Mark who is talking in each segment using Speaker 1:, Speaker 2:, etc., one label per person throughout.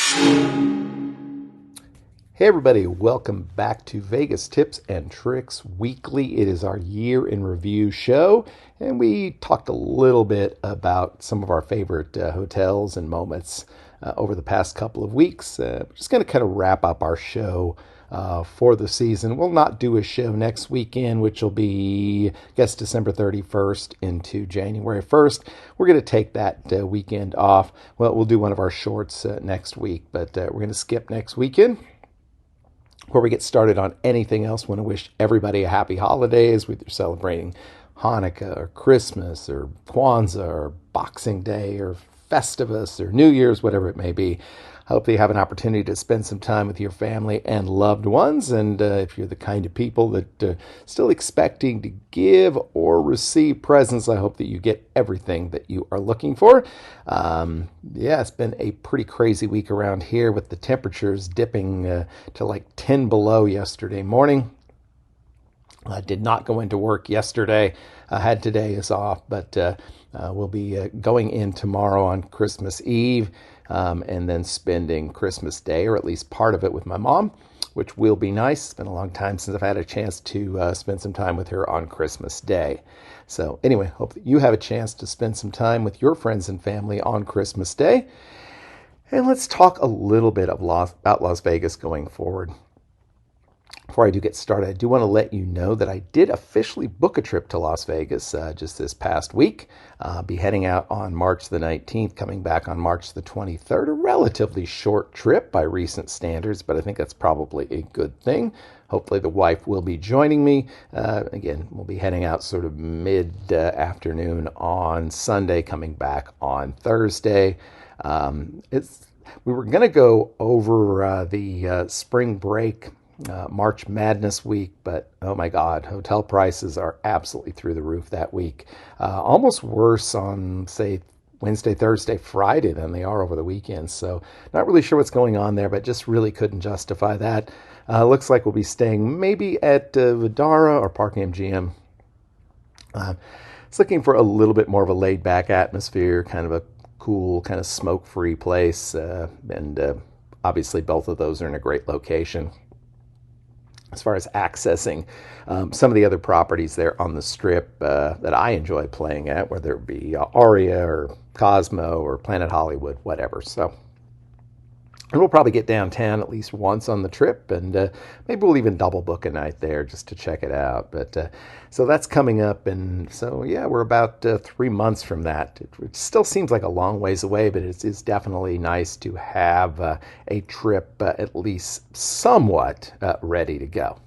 Speaker 1: Hey everybody, welcome back to Vegas Tips and Tricks Weekly. It is our year in review show, and we talked a little bit about some of our favorite hotels and moments over the past couple of weeks. We're just going to kind of wrap up our show for the season. We'll not do a show next weekend, which will be, I guess, December 31st into January 1st. We're going to take that weekend off. Well, we'll do one of our shorts next week, but we're going to skip next weekend. Before we get started on anything else, I want to wish everybody a happy holidays, whether you're celebrating Hanukkah or Christmas or Kwanzaa or Boxing Day or Festivus or New Year's, whatever it may be. Hopefully you have an opportunity to spend some time with your family and loved ones. And if you're the kind of people that still expecting to give or receive presents, I hope that you get everything that you are looking for. It's been a pretty crazy week around here with the temperatures dipping to like 10 below yesterday morning. I did not go into work yesterday. I had today as off, but we'll be going in tomorrow on Christmas Eve. And then spending Christmas Day, or at least part of it, with my mom, which will be nice. It's been a long time since I've had a chance to spend some time with her on Christmas Day. So anyway, hope that you have a chance to spend some time with your friends and family on Christmas Day. And let's talk a little bit about Las Vegas going forward. Before I do get started, I do want to let you know that I did officially book a trip to Las Vegas just this past week. I'll be heading out on March the 19th, coming back on March the 23rd. A relatively short trip by recent standards, but I think that's probably a good thing. Hopefully the wife will be joining me. Again, we'll be heading out sort of mid-afternoon on Sunday, coming back on Thursday. We were going to go over the spring break March Madness week, but oh my God, hotel prices are absolutely through the roof that week. Almost worse on, say, Wednesday, Thursday, Friday than they are over the weekend. So not really sure what's going on there, but just really couldn't justify that. Looks like we'll be staying maybe at Vdara or Park MGM. It's looking for a little bit more of a laid-back atmosphere, kind of a cool, kind of smoke-free place. And obviously both of those are in a great location. As far as accessing some of the other properties there on the Strip that I enjoy playing at, whether it be Aria or Cosmo or Planet Hollywood, whatever. And we'll probably get downtown at least once on the trip, and maybe we'll even double book a night there just to check it out. But so that's coming up, and so yeah, we're about 3 months from that. It still seems like a long ways away, but it's definitely nice to have a trip at least somewhat ready to go.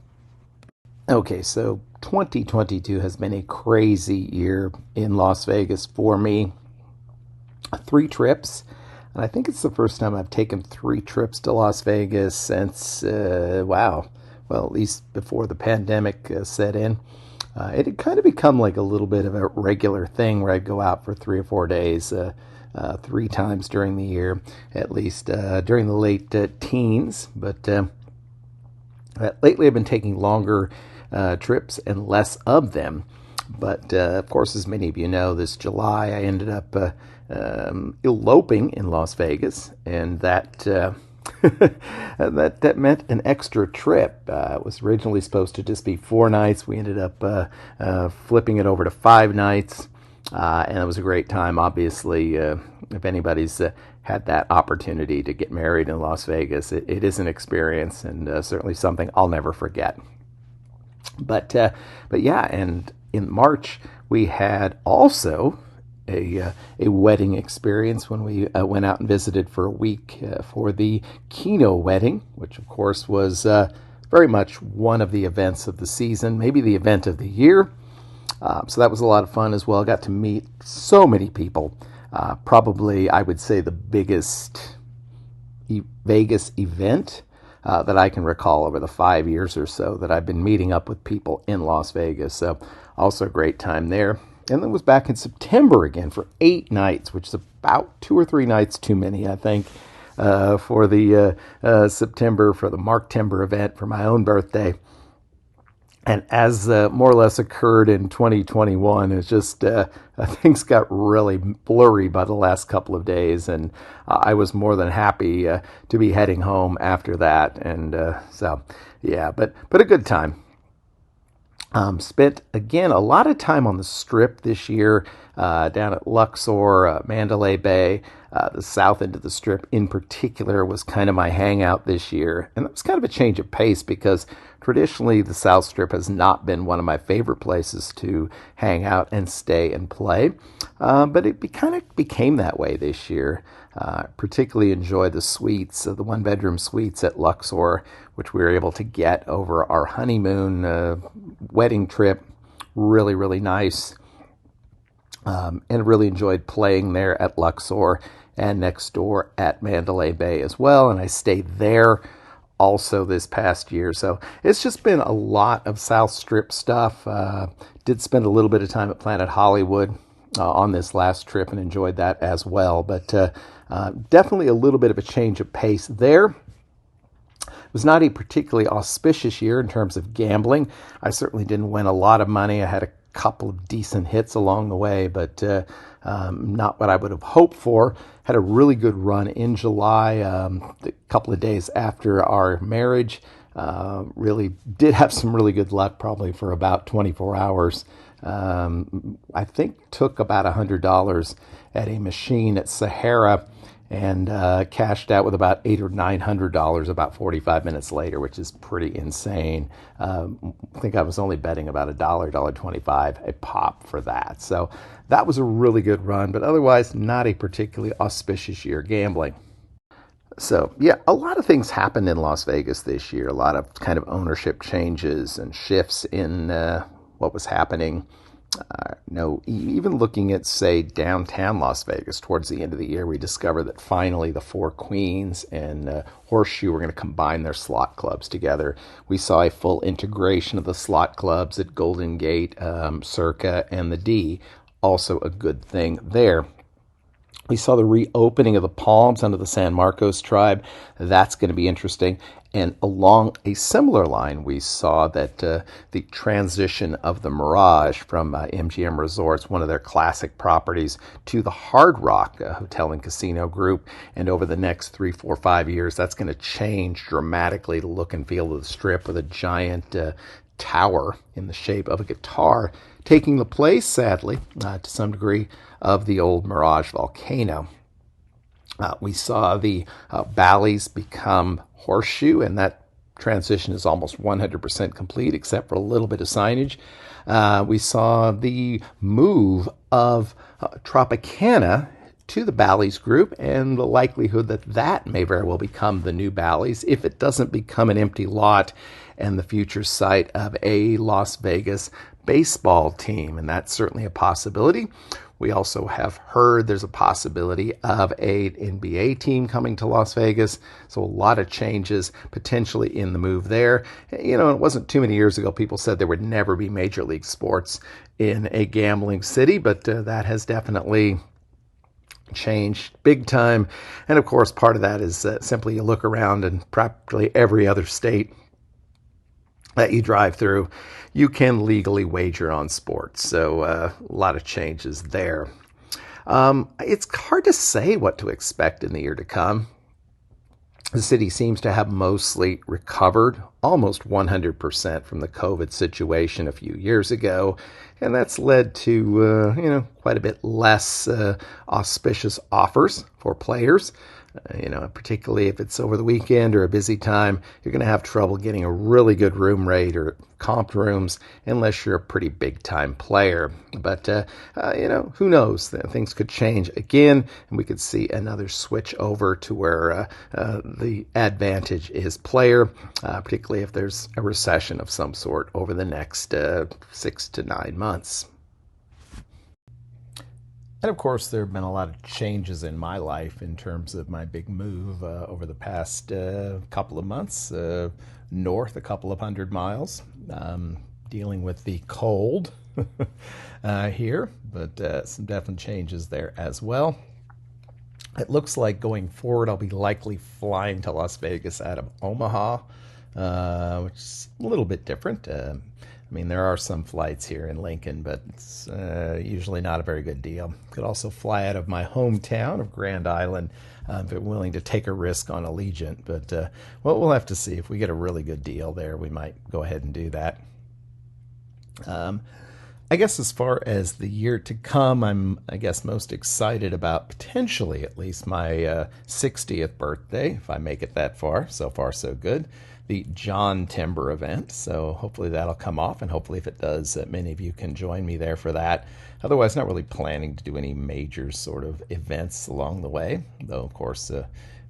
Speaker 1: Okay, so 2022 has been a crazy year in Las Vegas for me. 3 trips. And I think it's the first time I've taken 3 trips to Las Vegas since, at least before the pandemic set in. It had kind of become like a little bit of a regular thing where I'd go out for 3 or 4 days, 3 times during the year, at least during the late teens. But lately I've been taking longer trips and less of them. But of course, as many of you know, this July I ended up eloping in Las Vegas, and that that meant an extra trip. It was originally supposed to just be 4 nights. We ended up flipping it over to 5 nights, and it was a great time. Obviously, if anybody's had that opportunity to get married in Las Vegas, it is an experience, and certainly something I'll never forget. But yeah, and in March we had also a wedding experience when we went out and visited for a week for the Keno wedding, which of course was very much one of the events of the season, maybe the event of the year. So that was a lot of fun as well. Got to meet so many people. Probably, I would say, the biggest Vegas event that I can recall over the 5 years or so that I've been meeting up with people in Las Vegas. So also a great time there. And then was back in September again for 8 nights, which is about 2 or 3 nights too many, I think, for the September, for the Mark Timber event for my own birthday. And as more or less occurred in 2021, it's just things got really blurry by the last couple of days, and I was more than happy to be heading home after that. And so, yeah, but a good time. Spent again a lot of time on the Strip this year, down at Luxor, Mandalay Bay. The south end of the Strip in particular was kind of my hangout this year. And that was kind of a change of pace because traditionally the South Strip has not been one of my favorite places to hang out and stay and play. But it kind of became that way this year. Particularly enjoyed the suites, the one-bedroom suites at Luxor, which we were able to get over our honeymoon wedding trip. Really, really nice. And really enjoyed playing there at Luxor and next door at Mandalay Bay as well. And I stayed there also this past year. So it's just been a lot of South Strip stuff. Did spend a little bit of time at Planet Hollywood on this last trip and enjoyed that as well. But definitely a little bit of a change of pace there. It was not a particularly auspicious year in terms of gambling. I certainly didn't win a lot of money. I had a couple of decent hits along the way, but not what I would have hoped for. Had a really good run in July, a couple of days after our marriage. Really did have some really good luck, probably for about 24 hours. I think took about $100 at a machine at Sahara and cashed out with about $800 or $900 about 45 minutes later, which is pretty insane. I think I was only betting about $1.25 a pop for that. So that was a really good run, but otherwise not a particularly auspicious year gambling. So, yeah, a lot of things happened in Las Vegas this year. A lot of kind of ownership changes and shifts in what was happening. Even looking at, say, downtown Las Vegas towards the end of the year, we discovered that finally the Four Queens and Horseshoe were going to combine their slot clubs together. We saw a full integration of the slot clubs at Golden Gate, Circa, and the D. Also a good thing there. We saw the reopening of the Palms under the San Marcos tribe. That's going to be interesting. And along a similar line, we saw that the transition of the Mirage from MGM Resorts, one of their classic properties, to the Hard Rock Hotel and Casino Group. And over the next 3, 4, 5 years, that's going to change dramatically the look and feel of the Strip with a giant tower in the shape of a guitar, taking the place, sadly, to some degree, of the old Mirage Volcano. We saw the Bally's become Horseshoe, and that transition is almost 100% complete, except for a little bit of signage. We saw the move of Tropicana to the Bally's Group, and the likelihood that that may very well become the new Bally's if it doesn't become an empty lot and the future site of a Las Vegas baseball team, and that's certainly a possibility. We also have heard there's a possibility of an NBA team coming to Las Vegas, so a lot of changes potentially in the move there. You know, it wasn't too many years ago people said there would never be major league sports in a gambling city, but that has definitely changed big time. And of course, part of that is simply you look around and practically every other state that you drive through, you can legally wager on sports. So a lot of changes there. It's hard to say what to expect in the year to come. The city seems to have mostly recovered, almost 100% from the COVID situation a few years ago, and that's led to quite a bit less auspicious offers for players. Particularly if it's over the weekend or a busy time, you're going to have trouble getting a really good room rate or comped rooms unless you're a pretty big time player. But, who knows? Things could change again, and we could see another switch over to where the advantage is player, particularly if there's a recession of some sort over the next 6 to 9 months. And of course, there have been a lot of changes in my life in terms of my big move over the past couple of months, north a couple of 100 miles, dealing with the cold here, but some definite changes there as well. It looks like going forward, I'll be likely flying to Las Vegas out of Omaha, which is a little bit different. I mean, there are some flights here in Lincoln, but it's usually not a very good deal. Could also fly out of my hometown of Grand Island if I'm willing to take a risk on Allegiant. But well, we'll have to see. If we get a really good deal there, we might go ahead and do that. I guess as far as the year to come, I guess, most excited about potentially at least my 60th birthday, if I make it that far. So far, so good. The John Timber event. So hopefully that'll come off, and hopefully if it does, many of you can join me there for that. Otherwise, not really planning to do any major sort of events along the way, though, of course, if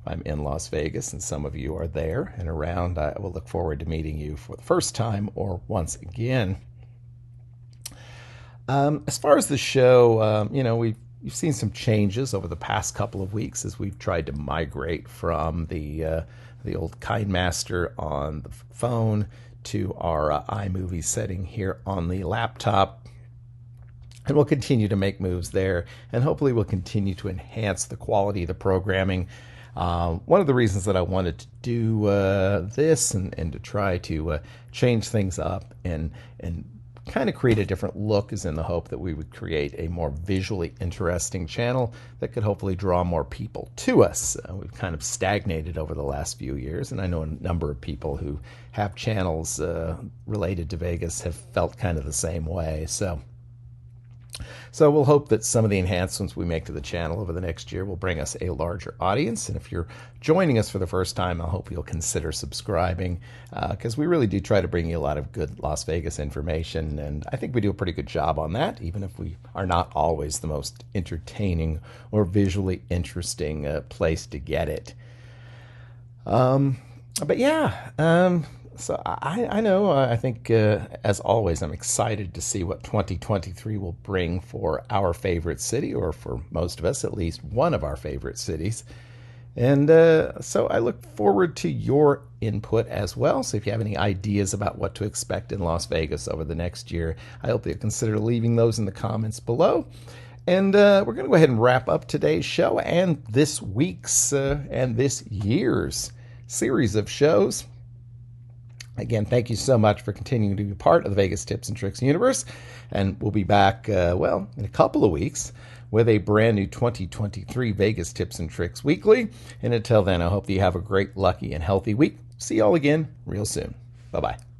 Speaker 1: I'm in Las Vegas and some of you are there and around, I will look forward to meeting you for the first time or once again. As far as the show, we've seen some changes over the past couple of weeks as we've tried to migrate from the old KineMaster on the phone to our iMovie setting here on the laptop. And we'll continue to make moves there, and hopefully we'll continue to enhance the quality of the programming. One of the reasons that I wanted to do this and to try to change things up and kind of create a different look is in the hope that we would create a more visually interesting channel that could hopefully draw more people to us. We've kind of stagnated over the last few years, and I know a number of people who have channels related to Vegas have felt kind of the same way. So we'll hope that some of the enhancements we make to the channel over the next year will bring us a larger audience. And if you're joining us for the first time, I hope you'll consider subscribing, because we really do try to bring you a lot of good Las Vegas information. And I think we do a pretty good job on that, even if we are not always the most entertaining or visually interesting place to get it. But yeah, so I know, I think, as always, I'm excited to see what 2023 will bring for our favorite city, or for most of us, at least one of our favorite cities. And so I look forward to your input as well. So if you have any ideas about what to expect in Las Vegas over the next year, I hope you'll consider leaving those in the comments below. And we're going to go ahead and wrap up today's show and this week's and this year's series of shows. Again, thank you so much for continuing to be part of the Vegas Tips and Tricks universe. And we'll be back, in a couple of weeks with a brand new 2023 Vegas Tips and Tricks Weekly. And until then, I hope that you have a great, lucky, and healthy week. See you all again real soon. Bye-bye.